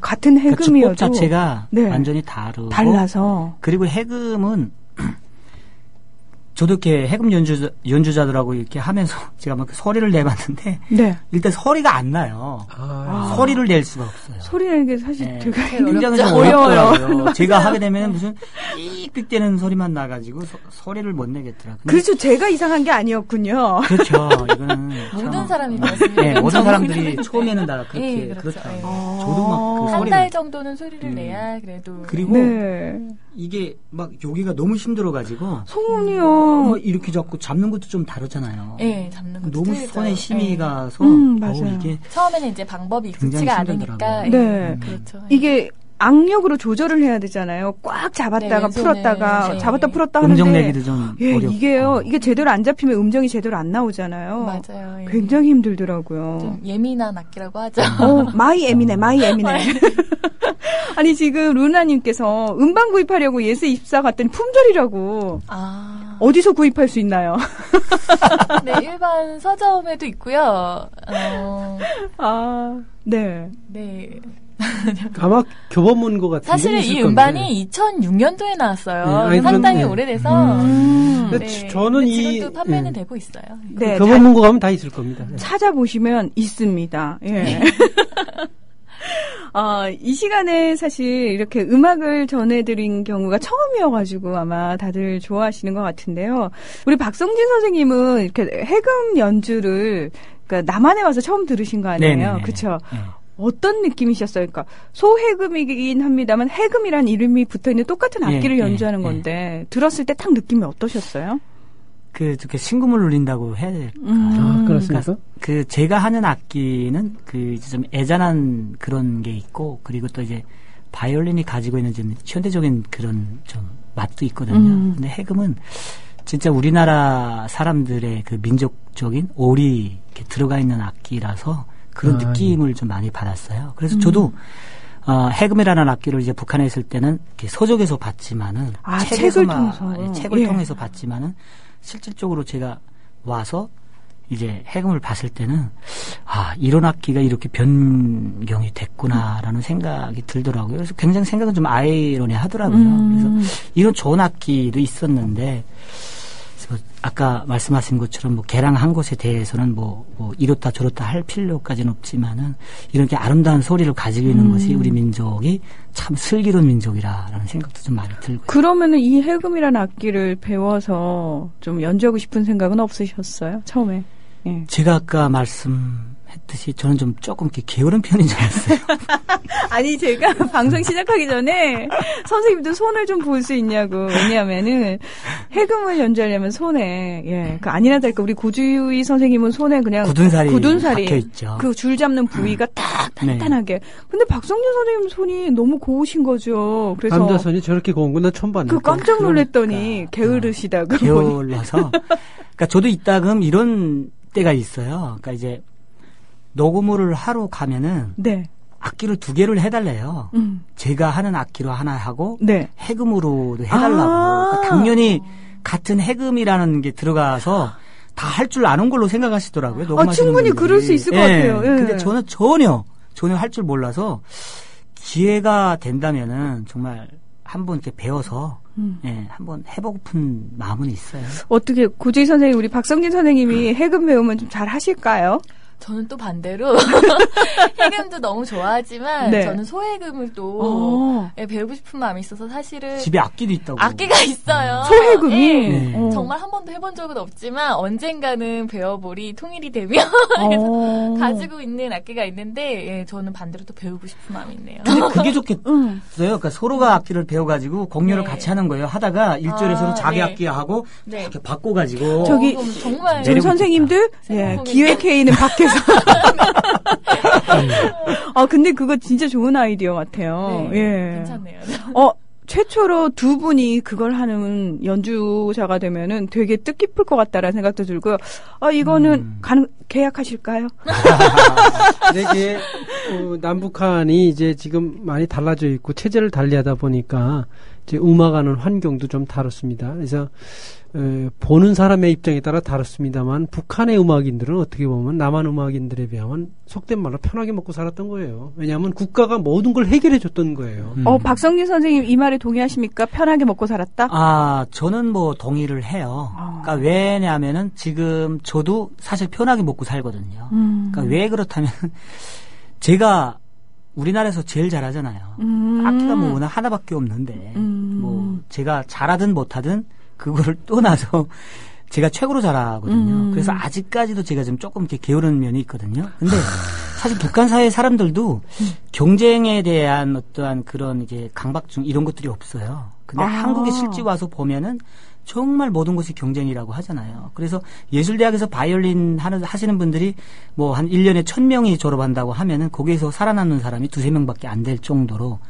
같은 해금이어도. 법 자체가 네. 완전히 다르고. 달라서. 그리고 해금은 저도 이렇게 해금 연주자들하고 이렇게 하면서 제가 막 소리를 내봤는데 네. 일단 소리가 안 나요. 소리를 낼 수가 없어요. 소리 내는 게 사실 되게 굉장히 좀 어려워요. 제가 하게 되면 무슨 삑삑대는 소리만 나가지고 소리를 못 내겠더라고요. 그렇죠. 제가 이상한 게 아니었군요. 그렇죠. 이거는 모든 사람이 그렇습니다. 네, 모든 사람들이 처음에는 다 그렇게 그렇죠. 그렇죠. 네. 저도 막 그 한 소리를 달 정도는 소리를 내야 그래도. 그리고 네. 이게 막 여기가 너무 힘들어가지고 소문이요. 이렇게 잡고 잡는 것도 좀 다르잖아요. 네, 잡는 것도 너무 틀리죠. 손에 힘이 네. 가서 맞아요. 이게 처음에는 이제 방법이 굉장히 익숙지가 힘들더라고요. 않으니까. 네. 그렇죠. 이게 악력으로 조절을 해야 되잖아요. 꽉 잡았다가 네, 풀었다가 네. 잡았다 풀었다 하는데 음정 내기도 좀 어렵고. 이게 제대로 안 잡히면 음정이 제대로 안 나오잖아요. 맞아요. 예. 굉장히 힘들더라고요. 좀 예민한 악기라고 하죠. 마이 에미네. 아니 지금 루나님께서 음반 구입하려고 예스24 갔더니 품절이라고. 어디서 구입할 수 있나요? 네, 일반 서점에도 있고요. 네. 네. 아마 교보문 것 같은데. 사실은 이 음반이 2006년도에 나왔어요. 네, 상당히 네. 오래돼서. 네. 저는 지금도 판매는 되고 있어요. 네. 교보문고 가면 다 있을 겁니다. 네. 찾아보시면 있습니다. 예. 이 시간에 사실 이렇게 음악을 전해드린 경우가 처음이어가지고 아마 다들 좋아하시는 것 같은데요. 우리 박성진 선생님은 이렇게 해금 연주를 그러니까 남한에 와서 처음 들으신 거 아니에요? 그렇죠? 네. 어떤 느낌이셨어요? 그러니까 소해금이긴 합니다만 해금이란 이름이 붙어있는 똑같은 악기를 연주하는 건데 들었을 때 딱 느낌이 어떠셨어요? 이렇게 신금을 울린다고 해야 될까? 그렇습니까? 그 제가 하는 악기는 그 이제 좀 애잔한 그런 게 있고 그리고 또 이제 바이올린이 가지고 있는 좀 현대적인 그런 좀 맛도 있거든요. 근데 해금은 진짜 우리나라 사람들의 그 민족적인 올이 이렇게 들어가 있는 악기라서 그런 느낌을 좀 많이 받았어요. 그래서 저도 해금이라는 악기를 이제 북한에 있을 때는 이렇게 서적에서 봤지만은 책을 통해서 책을 통해서 봤지만은 실질적으로 제가 와서 이제 해금을 봤을 때는 이런 악기가 이렇게 변경이 됐구나라는 생각이 들더라고요. 그래서 굉장히 생각은 좀 아이러니하더라고요. 그래서 이런 좋은 악기도 있었는데 아까 말씀하신 것처럼 뭐 개량한 것에 대해서는 뭐 이렇다 저렇다 할 필요까지는 없지만은 이렇게 아름다운 소리를 가지고 있는 것이 우리 민족이 참 슬기로운 민족이라는 생각도 좀 많이 들고요. 그러면은 이 해금이라는 악기를 배워서 좀 연주하고 싶은 생각은 없으셨어요? 처음에? 예. 제가 아까 말씀했듯이 저는 좀 조금 이렇게 게으른 편인 줄 알았어요. 아니 제가 방송 시작하기 전에 선생님도 손을 좀 볼 수 있냐고. 왜냐하면은 해금을 연주하려면 손에 그 아니나 다를까 우리 고주희 선생님은 손에 그냥 굳은살이 박혀 있죠. 그 줄 잡는 부위가 딱 단단하게. 네. 근데 박성준 선생님 손이 너무 고우신 거죠. 그래서 남자 손이 저렇게 고운 건 나 처음 봤는데. 그 깜짝 놀랐더니 게으르시다고. 게을러서. 그러니까 저도 이따금 이런 때가 있어요. 그러니까 이제 녹음을 하러 가면은 악기를 2개를 해달래요. 제가 하는 악기로 하나 하고 해금으로도 해달라고. 그러니까 당연히 같은 해금이라는 게 들어가서 다 할 줄 아는 걸로 생각하시더라고요. 녹음하시는 충분히 분들이. 그럴 수 있을 것 같아요. 근데 저는 전혀 할 줄 몰라서 기회가 된다면은 정말 한번 이렇게 배워서 한번 해보고픈 마음은 있어요. 어떻게 고주희 선생님, 우리 박성진 선생님이 해금 배우면 좀 잘 하실까요? 저는 또 반대로 해금도 너무 좋아하지만 저는 소해금을 또 배우고 싶은 마음이 있어서 사실은 집에 악기도 있다고. 악기가 있어요. 소해금이 정말 한 번도 해본 적은 없지만 언젠가는 배워보리 통일이 되면 가지고 있는 악기가 있는데 저는 반대로 또 배우고 싶은 마음이 있네요. 근데 그게 좋겠어요. 그러니까 서로가 악기를 배워가지고 공유를 같이 하는 거예요. 하다가 일절에 서로 자기 악기 하고 이렇게 바꿔가지고 저기 정말 저 선생님들 기획회의는 밖에 근데 그거 진짜 좋은 아이디어 같아요. 괜찮네요. 최초로 2분이 그걸 하는 연주자가 되면은 되게 뜻깊을 것 같다라는 생각도 들고요. 이거는 계약하실까요? 이게 남북한이 이제 지금 많이 달라져 있고 체제를 달리하다 보니까 이제 음악하는 환경도 좀 다릅니다. 그래서 보는 사람의 입장에 따라 다릅니다만 북한의 음악인들은 어떻게 보면 남한 음악인들에 비하면 속된 말로 편하게 먹고 살았던 거예요. 왜냐하면 국가가 모든 걸 해결해 줬던 거예요. 박성진 선생님 이 말에 동의하십니까? 편하게 먹고 살았다? 저는 뭐 동의를 해요. 그러니까 왜냐하면은 지금 저도 사실 편하게 먹고 살거든요. 그러니까 왜 그렇다면 제가 우리나라에서 제일 잘하잖아요. 악기가 뭐 워낙 하나밖에 없는데 뭐 제가 잘하든 못하든 그거를 떠나서 제가 최고로 잘하거든요. 그래서 아직까지도 제가 좀 조금 이렇게 게으른 면이 있거든요. 근데 사실 북한 사회 사람들도 경쟁에 대한 어떠한 그런 이제 강박증 이런 것들이 없어요. 근데 한국에 실제 와서 보면은 정말 모든 것이 경쟁이라고 하잖아요. 그래서 예술대학에서 바이올린 하시는 분들이 뭐 한 1년에 1000명이 졸업한다고 하면은 거기에서 살아남는 사람이 2-3명밖에 안 될 정도로.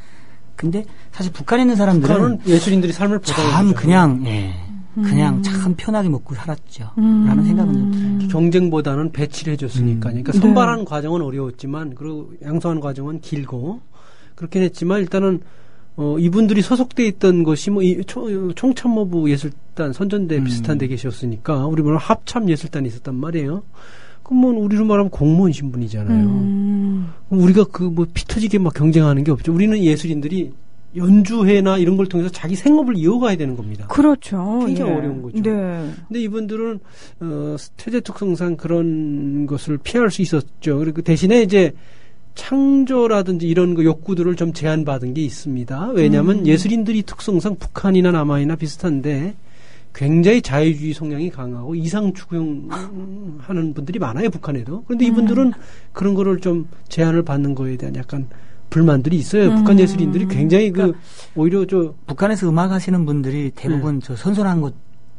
근데 사실 북한에 있는 사람들은 예술인들이 삶을 참 그냥 참 편하게 먹고 살았죠. 라는 생각은 들어요. 경쟁보다는 배치를 해줬으니까. 그러니까 선발하는 과정은 어려웠지만 그리고 양성하는 과정은 길고 그렇긴 했지만 일단은 이분들이 소속돼 있던 것이 뭐 총참모부 예술단 선전대 비슷한 데 계셨으니까 우리 물론 합참 예술단이 있었단 말이에요. 그럼 뭐 우리로 말하면 공무원 신분이잖아요. 우리가 그 뭐 피 터지게 막 경쟁하는 게 없죠. 우리는 예술인들이 연주회나 이런 걸 통해서 자기 생업을 이어가야 되는 겁니다. 그렇죠. 굉장히 어려운 거죠. 근데 이분들은 체제 특성상 그런 것을 피할 수 있었죠. 그리고 대신에 이제 창조라든지 이런 거 욕구들을 좀 제한받은 게 있습니다. 왜냐하면 예술인들이 특성상 북한이나 남한이나 비슷한데 굉장히 자유주의 성향이 강하고 이상 추구하는 분들이 많아요, 북한에도. 그런데 이분들은 그런 거를 좀 제한을 받는 거에 대한 약간 불만들이 있어요. 북한 예술인들이 굉장히 오히려 북한에서 음악 하시는 분들이 대부분 저 선선한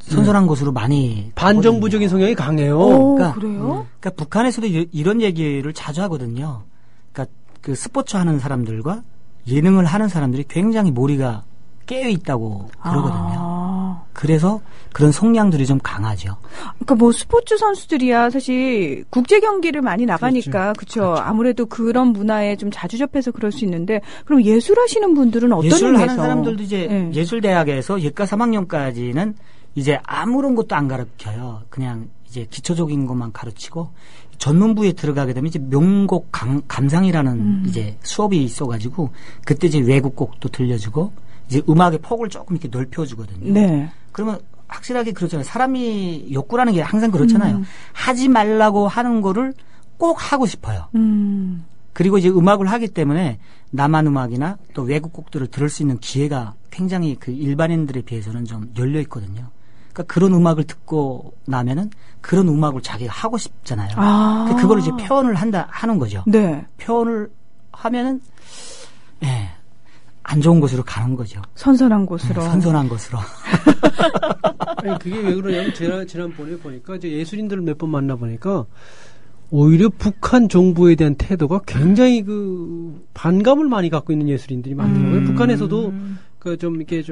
선선한 곳으로 많이 반정부적인 성향이 강해요. 그래요? 그러니까 북한에서도 이런 얘기를 자주 하거든요. 그러니까 그 스포츠 하는 사람들과 예능을 하는 사람들이 굉장히 머리가 깨어 있다고 그러거든요. 그래서 그런 성향들이 좀 강하죠. 그러니까 뭐 스포츠 선수들이야 사실 국제 경기를 많이 나가니까 그렇죠. 아무래도 그런 문화에 좀 자주 접해서 그럴 수 있는데 그럼 예술하시는 분들은 어떤 예술 의미에서? 하는 사람들도 이제 예술대학에서 예과 3학년까지는 이제 아무런 것도 안 가르쳐요. 그냥 이제 기초적인 것만 가르치고 전문부에 들어가게 되면 이제 명곡 감상이라는 이제 수업이 있어가지고 그때 이제 외국 곡도 들려주고 이제 음악의 폭을 조금 이렇게 넓혀주거든요. 네. 그러면 확실하게 그렇잖아요. 사람이 욕구라는 게 항상 그렇잖아요. 하지 말라고 하는 거를 꼭 하고 싶어요. 그리고 이제 음악을 하기 때문에 남한 음악이나 또 외국 곡들을 들을 수 있는 기회가 굉장히 그 일반인들에 비해서는 좀 열려 있거든요. 그러니까 그런 음악을 듣고 나면은 그런 음악을 자기가 하고 싶잖아요. 그러니까 그걸 이제 표현을 하는 거죠. 네. 표현을 하면은 안 좋은 곳으로 가는 거죠. 선선한 곳으로. 선선한 곳으로. 아니, 그게 왜 그러냐면 지난번에 보니까 이제 예술인들을 몇 번 만나보니까 오히려 북한 정부에 대한 태도가 굉장히 그 반감을 많이 갖고 있는 예술인들이 많더라고요. 북한에서도 그 좀 이렇게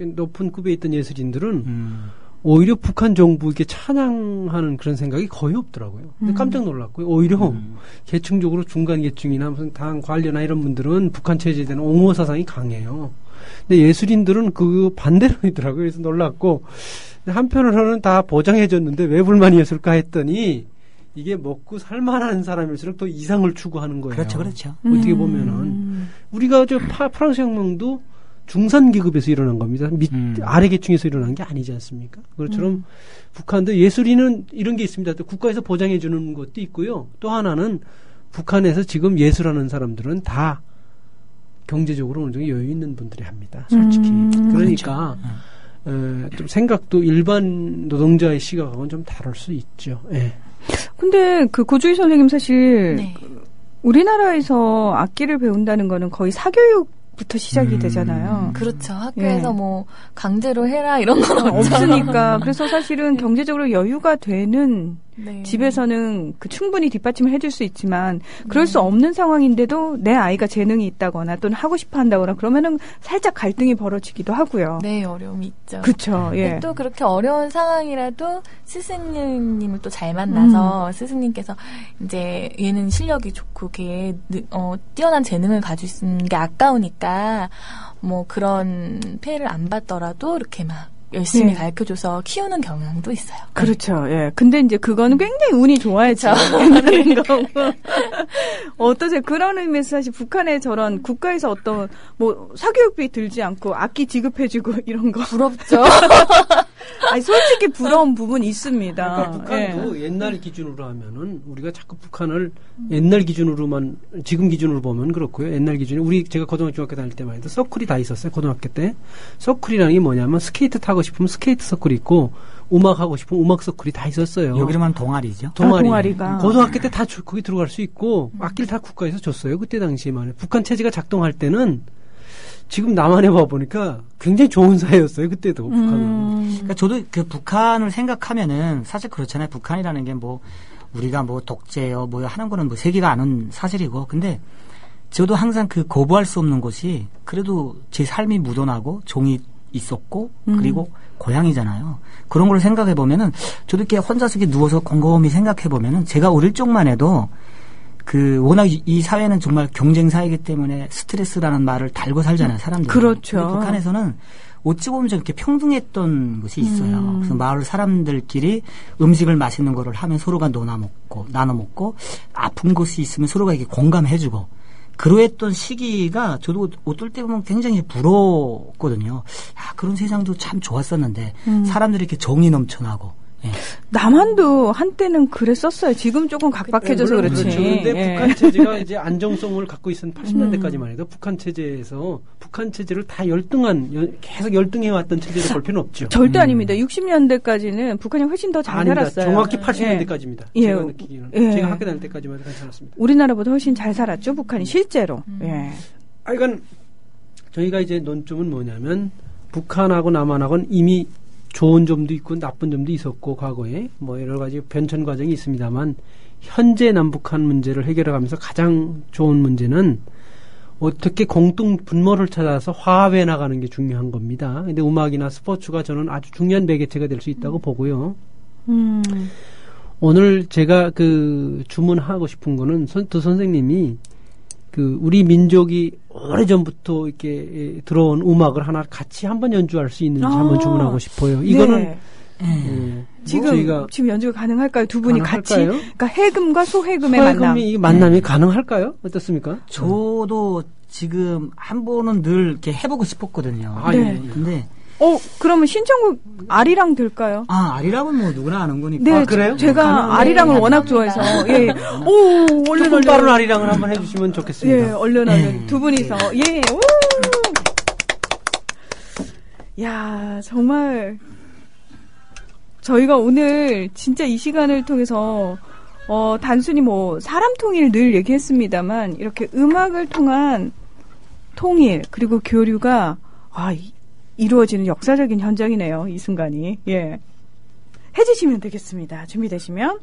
높은 급에 있던 예술인들은 오히려 북한 정부에게 찬양하는 그런 생각이 거의 없더라고요. 근데 깜짝 놀랐고요. 오히려 계층적으로 중간 계층이나 무슨 당 관료나 이런 분들은 북한 체제에 대한 옹호 사상이 강해요. 근데 예술인들은 그 반대론이더라고요. 그래서 놀랐고 한편으로는 다 보장해줬는데 왜 불만이었을까 했더니 이게 먹고 살만한 사람일수록 더 이상을 추구하는 거예요. 그렇죠, 그렇죠. 어떻게 보면은 우리가 저 프랑스 혁명도 중산 계급에서 일어난 겁니다. 아래 계층에서 일어난 게 아니지 않습니까? 그것처럼 북한도 예술인은 이런 게 있습니다. 또 국가에서 보장해 주는 것도 있고요. 또 하나는 북한에서 지금 예술하는 사람들은 다 경제적으로 어느 정도 여유 있는 분들이 합니다. 솔직히. 그러니까 좀 생각도 일반 노동자의 시각하고는 좀 다를 수 있죠. 예. 근데 그 고주희 선생님 사실 네. 우리나라에서 악기를 배운다는 거는 거의 사교육부터 시작이 되잖아요. 그렇죠. 학교에서 뭐 강제로 해라 이런 건 없으니까. 그래서 사실은 경제적으로 여유가 되는 네. 집에서는 그 충분히 뒷받침을 해줄 수 있지만 그럴 수 없는 상황인데도 내 아이가 재능이 있다거나 또는 하고 싶어 한다거나 그러면은 살짝 갈등이 벌어지기도 하고요. 네, 어려움이 있죠. 그렇죠. 예. 또 그렇게 어려운 상황이라도 스승님을 또 잘 만나서 스승님께서 이제 얘는 실력이 좋고 걔 뛰어난 재능을 가지고 있는 게 아까우니까 뭐 그런 폐해를 안 받더라도 이렇게 막 열심히 가르쳐줘서 키우는 경향도 있어요. 그렇죠. 예. 근데 이제 그거는 굉장히 운이 좋아야죠. 어떠세요? 그런 의미에서 사실 북한의 저런 국가에서 어떤 뭐 사교육비 들지 않고 악기 지급해주고 이런 거 부럽죠. 아니 솔직히 부러운 부분이 있습니다. 그러니까 북한도 옛날 기준으로 하면은 우리가 자꾸 북한을 옛날 기준으로만 지금 기준으로 보면 그렇고요. 옛날 기준에 제가 고등학교 중학교 다닐 때만 해도 서클이 다 있었어요. 고등학교 때 서클이라는 게 뭐냐면 스케이트 타고 싶으면 스케이트 서클이 있고 음악 하고 싶으면 음악 서클이 다 있었어요. 여기로만 동아리죠. 동아리가 고등학교 때 다 거기 들어갈 수 있고 악기를 다 국가에서 줬어요. 그때 당시에만 해. 북한 체제가 작동할 때는 지금 남한에 와보니까 굉장히 좋은 사회였어요. 그때도 북한은. 그러니까 저도 그 북한을 생각하면은 사실 그렇잖아요. 북한이라는 게 뭐 우리가 뭐 독재요 뭐 하는 거는 뭐 세계가 아는 사실이고 근데 저도 항상 그 거부할 수 없는 것이 그래도 제 삶이 묻어나고 종이 있었고 그리고 고향이잖아요. 그런 걸 생각해 보면은 저도 이렇게 혼자서 이렇게 누워서 곰곰이 생각해 보면은 제가 어릴 적만 해도 그 워낙 이 사회는 정말 경쟁 사회이기 때문에 스트레스라는 말을 달고 살잖아요, 사람들이. 그렇죠. 북한에서는 어찌 보면 좀 이렇게 평등했던 것이 있어요. 그래서 마을 사람들끼리 음식을 맛있는 거를 하면 서로가 나눠 먹고 아픈 것이 있으면 서로가 이렇게 공감해주고 그러했던 시기가 저도 어떨 때 보면 굉장히 부러웠거든요. 그런 세상도 참 좋았었는데 사람들이 이렇게 정이 넘쳐나고. 예. 남한도 한때는 그랬었어요. 지금 조금 각박해져서 그렇지. 그렇죠. 근데 북한 체제가 이제 안정성을 갖고 있었던 80년대까지만 해도 북한 체제를 다 계속 열등해왔던 체제를 볼 필요는 없죠. 절대 아닙니다. 60년대까지는 북한이 훨씬 더 잘 살았어요. 정확히 80년대까지입니다. 예. 제가 느끼기는. 제가 학교 다닐 때까지만 해도 괜찮았습니다. 우리나라보다 훨씬 잘 살았죠, 북한이 실제로. 예. 그러니까 저희가 이제 논점은 뭐냐면 북한하고 남한하고는 이미 좋은 점도 있고 나쁜 점도 있었고 과거에 뭐 여러 가지 변천 과정이 있습니다만 현재 남북한 문제를 해결해가면서 가장 좋은 문제는 어떻게 공통 분모를 찾아서 화합해 나가는 게 중요한 겁니다. 근데 음악이나 스포츠가 저는 아주 중요한 매개체가 될 수 있다고 보고요. 오늘 제가 그 주문하고 싶은 거는 두 선생님이 그 우리 민족이 오래전부터 이렇게 들어온 음악을 하나 같이 한번 연주할 수 있는지 한번 주문하고 싶어요. 이거는 네. 지금 연주가 가능할까요? 두 분이 가능할까요? 같이? 그러니까 해금과 소해금의 만남. 이 만남이 가능할까요? 어떻습니까? 저도 지금 한 번은 늘 이렇게 해보고 싶었거든요. 네. 근데 그러면 신청곡 아리랑 될까요? 아리랑은 뭐 누구나 아는 거니까. 네, 그래요? 제가 아리랑을 워낙 좋아해서. 예. 얼른 빠른 아리랑을 한번 해주시면 좋겠습니다. 예, 얼른 두 분이서. 예. 오. 야, 정말 저희가 오늘 진짜 이 시간을 통해서 단순히 뭐 사람 통일 늘 얘기했습니다만 이렇게 음악을 통한 통일 그리고 교류가 이루어지는 역사적인 현장이네요. 이 순간이. 예. 해주시면 되겠습니다. 준비되시면.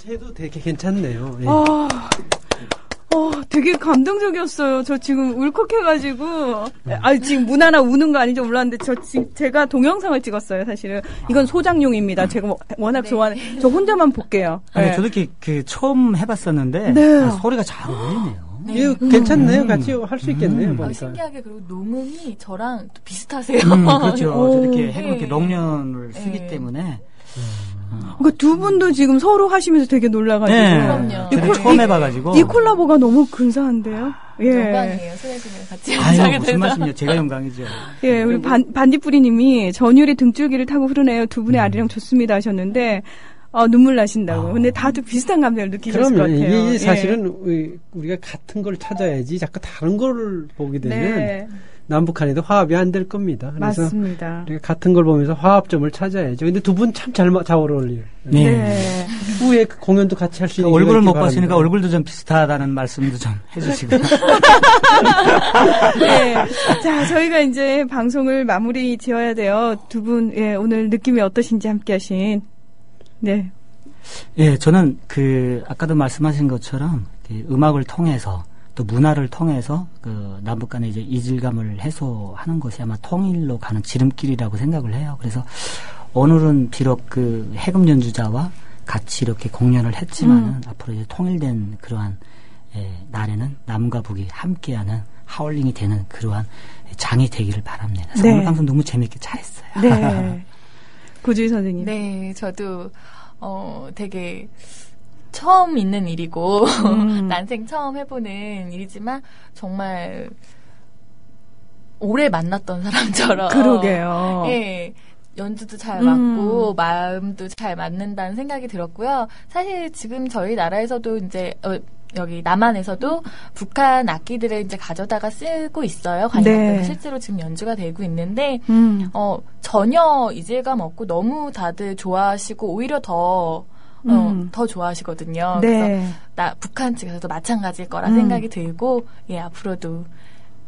해도 되게 괜찮네요. 예. 되게 감동적이었어요. 저 지금 울컥해가지고, 지금 문 하나 우는 거 아니죠? 몰랐는데, 제가 동영상을 찍었어요, 사실은. 이건 소장용입니다. 제가 워낙 좋아하는, 저 혼자만 볼게요. 아니, 저도 이렇게 처음 해봤었는데, 소리가 잘 어울리네요. 예, 괜찮네요. 같이 할 수 있겠네요. 보니까. 신기하게, 그리고 녹음이 저랑 또 비슷하세요. 그렇죠. 저렇게 해금 이렇게 롱년을 쓰기 때문에. 그러니까 두 분도 지금 서로 하시면서 되게 놀라가지고. 그럼요. 저도 처음 해봐가지고. 이 콜라보가 너무 근사한데요. 영광이에요. 소혜진이랑 같이 연주하게 돼서. 무슨 말씀이요? 제가 영광이죠. 예, 우리 반딧불이님이 전율이 등줄기를 타고 흐르네요. 두 분의 아리랑 좋습니다 하셨는데. 눈물 나신다고. 근데 다들 비슷한 감정을 느끼셨을 것 같아요. 이게 사실은 우리가 같은 걸 찾아야지 자꾸 다른 걸 보게 되면 남북한에도 화합이 안 될 겁니다. 그래서 맞습니다. 우리가 같은 걸 보면서 화합점을 찾아야죠. 근데 두 분 참 잘 어울려요. 네. 후에 그 공연도 같이 할 수 있는 얼굴을 못 봤으니까 얼굴도 좀 비슷하다는 말씀도 좀 해주시고. 네. 자, 저희가 이제 방송을 마무리 지어야 돼요. 두 분, 예, 오늘 느낌이 어떠신지 함께 하신. 네. 예, 저는 아까도 말씀하신 것처럼 음악을 통해서 또 문화를 통해서 남북 간의 이제 이질감을 해소하는 것이 아마 통일로 가는 지름길이라고 생각을 해요. 그래서 오늘은 비록 해금 연주자와 같이 이렇게 공연을 했지만은 앞으로 이제 통일된 그러한 날에는 남과 북이 함께하는 하울링이 되는 그러한 장이 되기를 바랍니다. 네. 오늘 방송 너무 재밌게 잘했어요. 네. 고주희 선생님. 네, 저도 되게 처음 있는 일이고 난생 처음 해보는 일이지만 정말 오래 만났던 사람처럼 그러게요. 예, 연주도 잘 맞고 마음도 잘 맞는다는 생각이 들었고요. 사실 지금 저희 나라에서도 이제 여기 남한에서도 북한 악기들을 이제 가져다가 쓰고 있어요. 관객들 실제로 지금 연주가 되고 있는데 전혀 이질감 없고 너무 다들 좋아하시고 오히려 더 좋아하시거든요. 네. 그래서 북한 측에서도 마찬가지일 거라 생각이 들고, 예, 앞으로도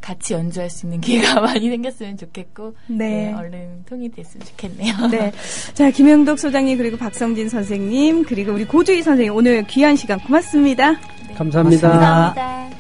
같이 연주할 수 있는 기회가 많이 생겼으면 좋겠고, 네. 예, 얼른 통일됐으면 좋겠네요. 네. 자, 김영덕 소장님, 그리고 박성진 선생님, 그리고 우리 고주희 선생님, 오늘 귀한 시간 고맙습니다. 감사합니다. 감사합니다.